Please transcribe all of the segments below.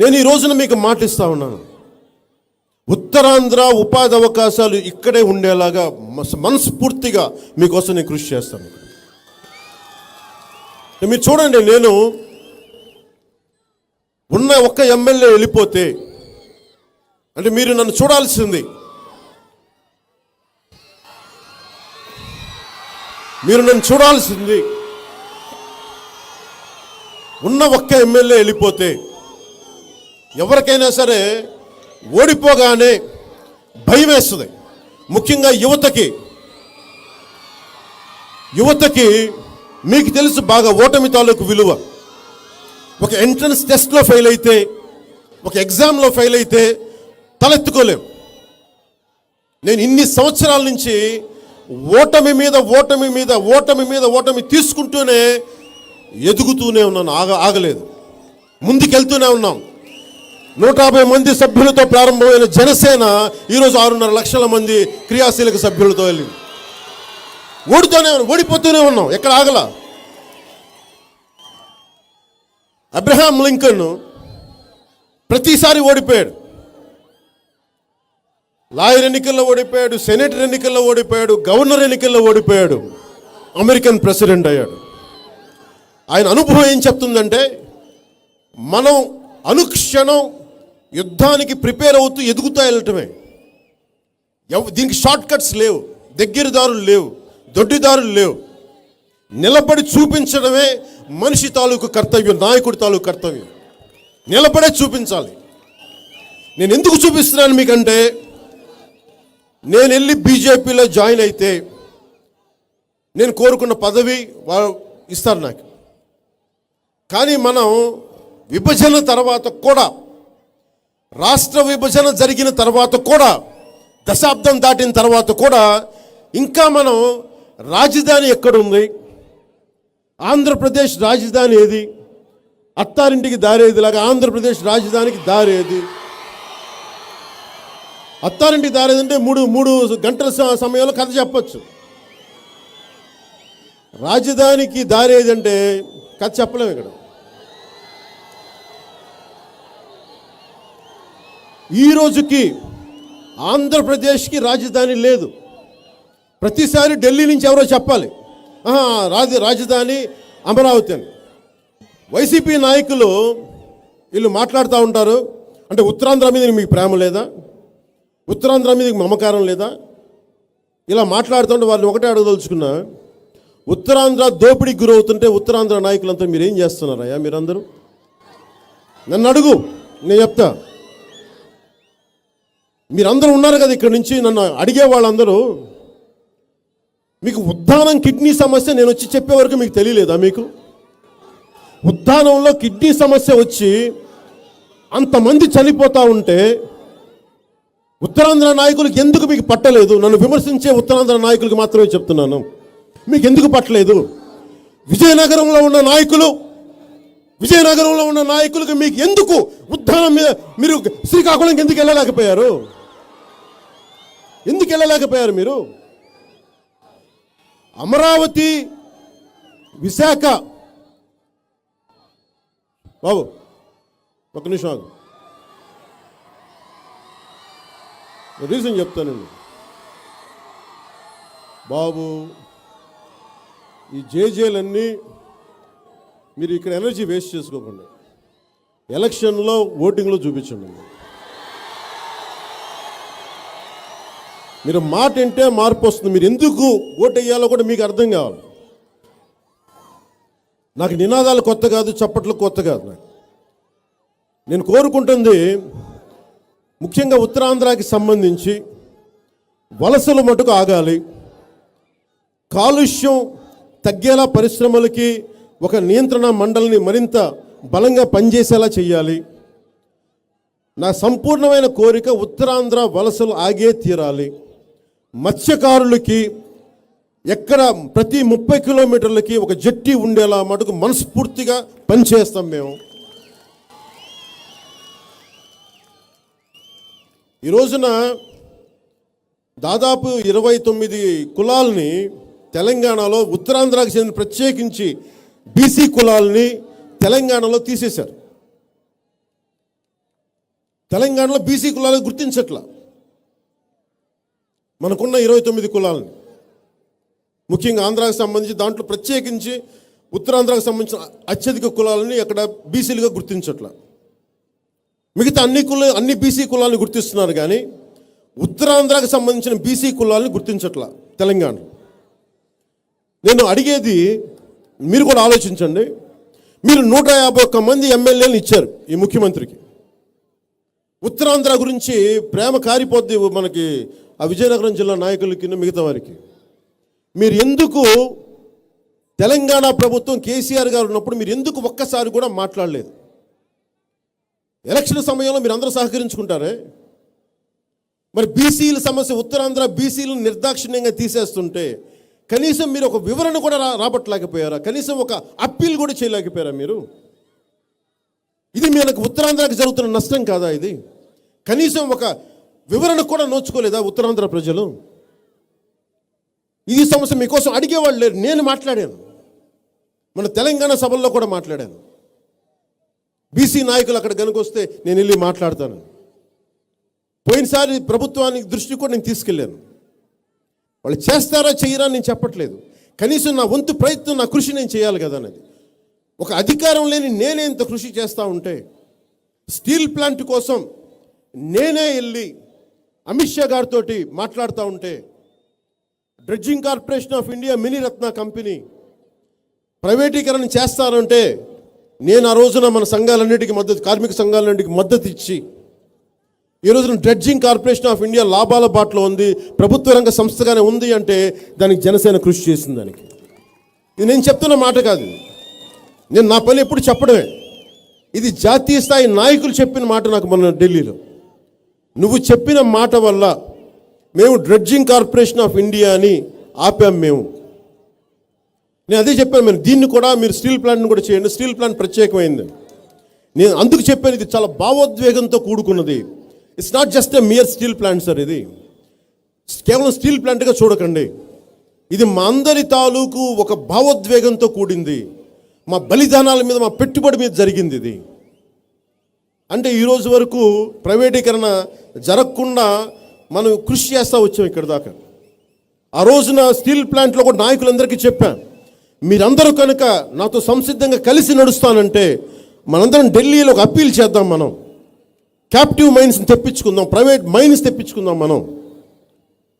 నేను ఈ రోజున మీకు మాటిస్తా ఉన్నాను, ఉత్తరాంధ్ర ఉపాధి అవకాశాలు ఇక్కడే ఉండేలాగా మనస్ఫూర్తిగా మీకోసం నేను కృషి చేస్తాను. మీరు చూడండి, నేను ఉన్న ఒక్క ఎమ్మెల్యే వెళ్ళిపోతే అంటే మీరు నన్ను చూడాల్సింది, ఉన్న ఒక్క ఎమ్మెల్యే వెళ్ళిపోతే ఎవరికైనా సరే ఓడిపోగానే భయం వేస్తుంది. ముఖ్యంగా యువతకి మీకు తెలుసు బాగా ఓటమి తాలూకు విలువ. ఒక ఎంట్రన్స్ టెస్ట్లో ఫెయిల్ అయితే, ఒక ఎగ్జామ్లో ఫెయిల్ అయితే తలెత్తుకోలేం. నేను ఇన్ని సంవత్సరాల నుంచి ఓటమి తీసుకుంటూనే ఎదుగుతూనే ఉన్నాను, ఆగలేదు, ముందుకెళ్తూనే ఉన్నాం. 150 మంది సభ్యులతో ప్రారంభమైన జనసేన ఈరోజు 6.5 లక్షల మంది క్రియాశీలక సభ్యులతో వెళ్ళి ఓడిపోతూనే ఉన్నాం, ఎక్కడ ఆగల. అబ్రహాం లింకన్ ప్రతిసారి ఓడిపోయాడు. లాయర్ ఎన్నికల్లో ఓడిపోయాడు, సెనేటర్ ఎన్నికల్లో ఓడిపోయాడు, గవర్నర్ ఎన్నికల్లో ఓడిపోయాడు, అమెరికన్ ప్రెసిడెంట్ అయ్యాడు. ఆయన అనుభవం ఏం చెప్తుందంటే, మనం అనుక్షణం యుద్ధానికి ప్రిపేర్ అవుతూ ఎదుగుతూ వెళ్ళటమే. దీనికి షార్ట్ కట్స్ లేవు, దగ్గర దారులు లేవు, దొడ్డిదారులు లేవు. నిలబడి చూపించడమే మనిషి తాలూకు కర్తవ్యం, నాయకుడి తాలూకు కర్తవ్యం. నిలబడే చూపించాలి. నేను ఎందుకు చూపిస్తున్నాను మీకంటే, నేను వెళ్ళి బీజేపీలో జాయిన్ అయితే నేను కోరుకున్న పదవి వాళ్ళు ఇస్తారు నాకు. కానీ మనం విభజన తర్వాత కూడా, రాష్ట్ర విభజన జరిగిన తర్వాత కూడా, దశాబ్దం దాటిన తర్వాత కూడా ఇంకా మనం రాజధాని ఎక్కడుంది, ఆంధ్రప్రదేశ్ రాజధాని ఏది, అత్తారింటికి దారేది లాగా ఆంధ్రప్రదేశ్ రాజధానికి దారేది. అత్తారింటికి దారేదంటే మూడు గంటల సమయంలో కథ చెప్పచ్చు. రాజధానికి దారేదంటే కథ చెప్పలేము. ఇక్కడ ఈ రోజుకి ఆంధ్రప్రదేశ్కి రాజధాని లేదు. ప్రతిసారి ఢిల్లీ నుంచి ఎవరో చెప్పాలి రాజధాని అమరావతి అని. వైసీపీ నాయకులు వీళ్ళు మాట్లాడుతూ ఉంటారు, అంటే ఉత్తరాంధ్ర మీద మీకు ప్రేమ లేదా, ఉత్తరాంధ్ర మీద మమకారం లేదా, ఇలా మాట్లాడుతుంటే వారిని ఒకటే అడగదలుచుకున్నా, ఉత్తరాంధ్ర దోపిడీకి గురవుతుంటే ఉత్తరాంధ్ర నాయకులంతా మీరేం చేస్తున్నారయ్యా? మీరందరూ నన్ను అడుగు, నేను చెప్తా. మీరందరూ ఉన్నారు కదా ఇక్కడ నుంచి, నన్ను అడిగే వాళ్ళందరూ, మీకు ఉద్దానం కిడ్నీ సమస్య నేను వచ్చి చెప్పే వరకు మీకు తెలియలేదా? మీకు ఉద్దానంలో కిడ్నీ సమస్య వచ్చి అంతమంది చనిపోతూ ఉంటే ఉత్తరాంధ్ర నాయకులకు ఎందుకు మీకు పట్టలేదు? నన్ను విమర్శించే ఉత్తరాంధ్ర నాయకులకు మాత్రమే చెప్తున్నాను, మీకు ఎందుకు పట్టలేదు? విజయనగరంలో ఉన్న నాయకులకు మీకు ఎందుకు ఉద్దానం మీద మీరు శ్రీకాకుళంకి ఎందుకు వెళ్ళలేకపోయారు? మీరు అమరావతి, విశాఖ, బాబు ఒక నిమిషం ఆగు, రీజన్ చెప్తానండి బాబు. ఈ జేజేలన్నీ మీరు ఇక్కడ ఎనర్జీ వేస్ట్ చేసుకోకుండా ఎలక్షన్లో ఓటింగ్లో చూపించండి. మీరు మాట వింటే మార్పు వస్తుంది. మీరు ఎందుకు ఓటు వేయాలో కూడా మీకు అర్థం కావాలి. నాకు నినాదాలు కొత్త కాదు, చప్పట్లు కొత్త కాదు. నేను కోరుకుంటుంది ముఖ్యంగా ఉత్తరాంధ్రకి సంబంధించి వలసలు మటుకు ఆగాలి, కాలుష్యం తగ్గేలా పరిశ్రమలకి ఒక నియంత్రణ మండలిని మరింత బలంగా పనిచేసేలా చేయాలి. నా సంపూర్ణమైన కోరిక ఉత్తరాంధ్ర వలసలు ఆగే తీరాలి. మత్స్యకారులకి ఎక్కడ ప్రతి 30 కిలోమీటర్లకి ఒక జట్టి ఉండేలా మటుకు మనస్ఫూర్తిగా పనిచేస్తాం మేము. ఈ రోజున దాదాపు 29 కులాలని తెలంగాణలో, ఉత్తరాంధ్రకి చెందిన ప్రత్యేకించి బీసీ కులాలని తెలంగాణలో తీసేశారు. తెలంగాణలో బీసీ కులాలను గుర్తించట్లా. మనకున్న 29 కులాలని, ముఖ్యంగా ఆంధ్రాకి సంబంధించి దాంట్లో ప్రత్యేకించి ఉత్తరాంధ్రాకు సంబంధించిన అత్యధిక కులాలని అక్కడ బీసీలుగా గుర్తించట్లా. మిగతా అన్ని బీసీ కులాలను గుర్తిస్తున్నారు, కానీ ఉత్తరాంధ్రాకు సంబంధించిన బీసీ కులాలను గుర్తించట్లా తెలంగాణ. నేను అడిగేది, మీరు కూడా ఆలోచించండి. మీరు 151 మంది ఎమ్మెల్యేలను ఇచ్చారు ఈ ముఖ్యమంత్రికి. ఉత్తరాంధ్ర గురించి ప్రేమ కారిపోద్ది మనకి ఆ విజయనగరం జిల్లా నాయకులకి, మిగతా వారికి. మీరు ఎందుకు తెలంగాణ ప్రభుత్వం కేసీఆర్ గారు ఉన్నప్పుడు మీరు ఎందుకు ఒక్కసారి కూడా మాట్లాడలేదు? ఎలక్షన్ సమయంలో మీరు అందరూ సహకరించుకుంటారే. మరి బీసీల సమస్య, ఉత్తరాంధ్ర బీసీలను నిర్దాక్షిణ్యంగా తీసేస్తుంటే కనీసం మీరు ఒక వివరణ కూడా రాబట్టలేకపోయారా? కనీసం ఒక అప్పీల్ కూడా చేయలేకపోయారా మీరు? ఇది మనకు ఉత్తరాంధ్రకి జరుగుతున్న నష్టం కాదా ఇది? కనీసం ఒక వివరణ కూడా నోచుకోలేదా ఉత్తరాంధ్ర ప్రజలు? ఈ సమస్య మీకోసం అడిగేవాళ్ళు లేరు. నేను మాట్లాడాను, మన తెలంగాణ సభల్లో కూడా మాట్లాడాను. బీసీ నాయకులు అక్కడ కనుకొస్తే నేను వెళ్ళి మాట్లాడతాను. పోయినసారి ప్రభుత్వానికి దృష్టి కూడా నేను తీసుకెళ్ళాను. వాళ్ళు చేస్తారా చేయరా నేను చెప్పట్లేదు, కనీసం నా వంతు ప్రయత్నం, నా కృషి నేను చేయాలి కదా అనేది. ఒక అధికారం లేని నేనే ఇంత కృషి చేస్తూ ఉంటే, స్టీల్ ప్లాంట్ కోసం నేనే వెళ్ళి అమిత్ షా గారితో మాట్లాడుతూ ఉంటే, dredging corporation of India mini Ratna company ప్రైవేటీకరణ చేస్తారంటే నేను ఆ రోజున మన సంఘాలన్నిటికీ మద్దతు, కార్మిక సంఘాలన్నిటికీ మద్దతు ఇచ్చి, ఈ రోజున డ్రెడ్జింగ్ కార్పొరేషన్ ఆఫ్ ఇండియా లాభాల బాటలో ఉంది, ప్రభుత్వ రంగ సంస్థగానే ఉంది అంటే దానికి జనసేన కృషి చేసింది. దానికి ఇది నేను చెప్తున్న మాట కాదు, నేను నా పని ఎప్పుడు చెప్పడమే. ఇది జాతీయ స్థాయి నాయకులు చెప్పిన మాట. నాకు మొన్న ఢిల్లీలో నువ్వు చెప్పిన మాట వల్ల మేము డ్రెడ్జింగ్ కార్పొరేషన్ ఆఫ్ ఇండియా అని ఆపాం మేము. నేను అదే చెప్పాను, మీరు దీన్ని కూడా మీరు స్టీల్ ప్లాంట్ని కూడా చేయండి, స్టీల్ ప్లాంట్ ప్రత్యేకమైంది. నేను అందుకు చెప్పాను, ఇది చాలా భావోద్వేగంతో కూడుకున్నది. It's not just a mere steel plant sir. ఇది కేవలం స్టీల్ ప్లాంట్గా చూడకండి, ఇది మా అందరి తాలూకు ఒక భావోద్వేగంతో కూడింది. మా బలిదానాల మీద, మా పెట్టుబడి మీద జరిగింది ఇది. అంటే ఈరోజు వరకు ప్రైవేటీకరణ జరగకుండా మనం కృషి చేస్తూ వచ్చాం ఇక్కడ దాకా. ఆ రోజున స్టీల్ ప్లాంట్లో కూడా నాయకులందరికీ చెప్పాను, మీరందరూ కనుక నాతో సంసిద్ధంగా కలిసి నడుస్తానంటే మనందరం ఢిల్లీలో ఒక అప్పీల్ చేద్దాం. మనం క్యాప్టివ్ మైన్స్ని తెప్పించుకుందాం, ప్రైవేట్ మైన్స్ తెప్పించుకుందాం, మనం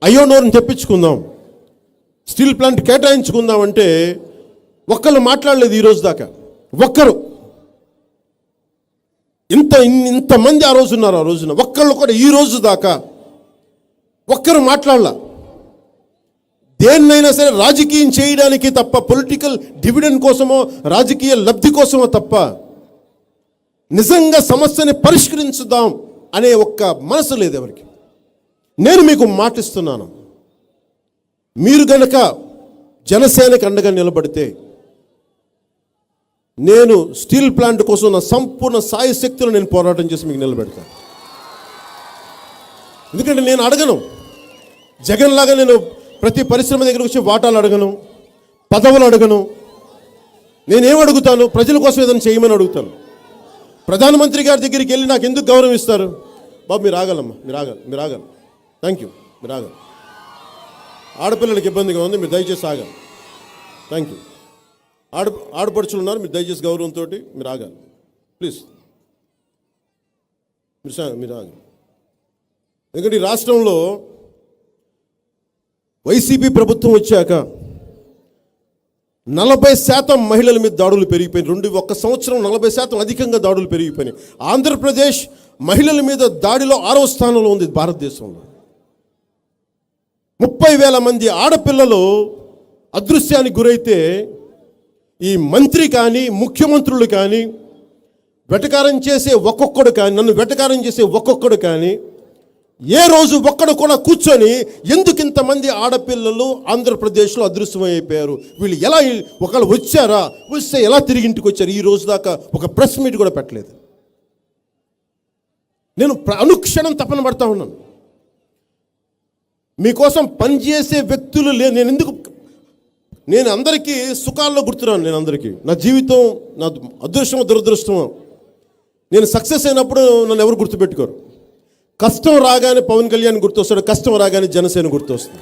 అయోనోర్ని తెప్పించుకుందాం, స్టీల్ ప్లాంట్ కేటాయించుకుందాం. అంటే ఒక్కళ్ళు మాట్లాడలేదు ఈరోజు దాకా, ఒక్కరు. ఇంతమంది ఆ రోజు ఉన్నారు, ఆ రోజున ఒక్కళ్ళు కూడా ఈ రోజు దాకా ఒక్కరు మాట్లాడలా. దేన్నైనా సరే రాజకీయం చేయడానికి తప్ప, పొలిటికల్ డివిడెండ్ కోసమో రాజకీయ లబ్ధి కోసమో తప్ప, నిజంగా సమస్యని పరిష్కరించుదాం అనే ఒక్క మనసు లేదు ఎవరికి. నేను మీకు మాటిస్తున్నాను, మీరు గనక జనసేనకి అండగా నిలబడితే నేను స్టీల్ ప్లాంట్ కోసం నా సంపూర్ణ సాయశక్తులు నేను పోరాటం చేసి మీకు నిలబెడతాను. ఎందుకంటే నేను అడగను, జగన్ లాగా నేను ప్రతి పరిశ్రమ దగ్గరకు వచ్చి వాటాలు అడగను, పదవులు అడగను. నేనేం అడుగుతాను? ప్రజల కోసం ఏదైనా చేయమని అడుగుతాను. ప్రధానమంత్రి గారి దగ్గరికి వెళ్ళి నాకు ఎందుకు గౌరవం ఇస్తారు? బాబు మీరు ఆగాలమ్మా, మీరు ఆగాలి, థ్యాంక్ యూ, మీరు ఆగాలి, ఆడపిల్లలకి ఇబ్బందిగా ఉంది, మీరు దయచేసి ఆగాలి, థ్యాంక్ యూ. ఆడపడుచులు ఉన్నారు, మీరు దయచేసి గౌరవంతో మీరు ఆగాలి, ప్లీజ్, మీరు ఆగాలి. ఎందుకంటే ఈ రాష్ట్రంలో వైసీపీ ప్రభుత్వం వచ్చాక 40% మహిళల మీద దాడులు పెరిగిపోయినాయి. ఒక్క సంవత్సరం 40% అధికంగా దాడులు పెరిగిపోయినాయి. ఆంధ్రప్రదేశ్ మహిళల మీద దాడిలో 6వ స్థానంలో ఉంది భారతదేశంలో. 30,000 మంది ఆడపిల్లలు అదృశ్యానికి గురైతే ఈ మంత్రి కానీ, ముఖ్యమంత్రులు కానీ, వెటకారం చేసే ఒక్కొక్కడు కానీ, నన్ను వెటకారం చేసే ఒక్కొక్కడు కానీ ఏ రోజు ఒక్కడు కూడా కూర్చొని ఎందుకు ఇంతమంది ఆడపిల్లలు ఆంధ్రప్రదేశ్లో అదృశ్యమైపోయారు, వీళ్ళు ఎలా, ఒకళ్ళు వచ్చారా, వస్తే ఎలా తిరిగి ఇంటికి వచ్చారు, ఈ రోజు దాకా ఒక ప్రెస్ మీట్ కూడా పెట్టలేదు. నేను అనుక్షణం తపన పడతా ఉన్నాను. మీకోసం పనిచేసే వ్యక్తులు నేను అందరికీ సుఖాల్లో గుర్తున్నాను. నేను అందరికీ, నా జీవితం, నా అదృష్టమో దురదృష్టమో, నేను సక్సెస్ అయినప్పుడు నన్ను ఎవరు గుర్తుపెట్టుకోరు. కష్టం రాగానే పవన్ కళ్యాణ్ గుర్తొస్తాడు, కష్టం రాగానే జనసేన గుర్తొస్తుంది.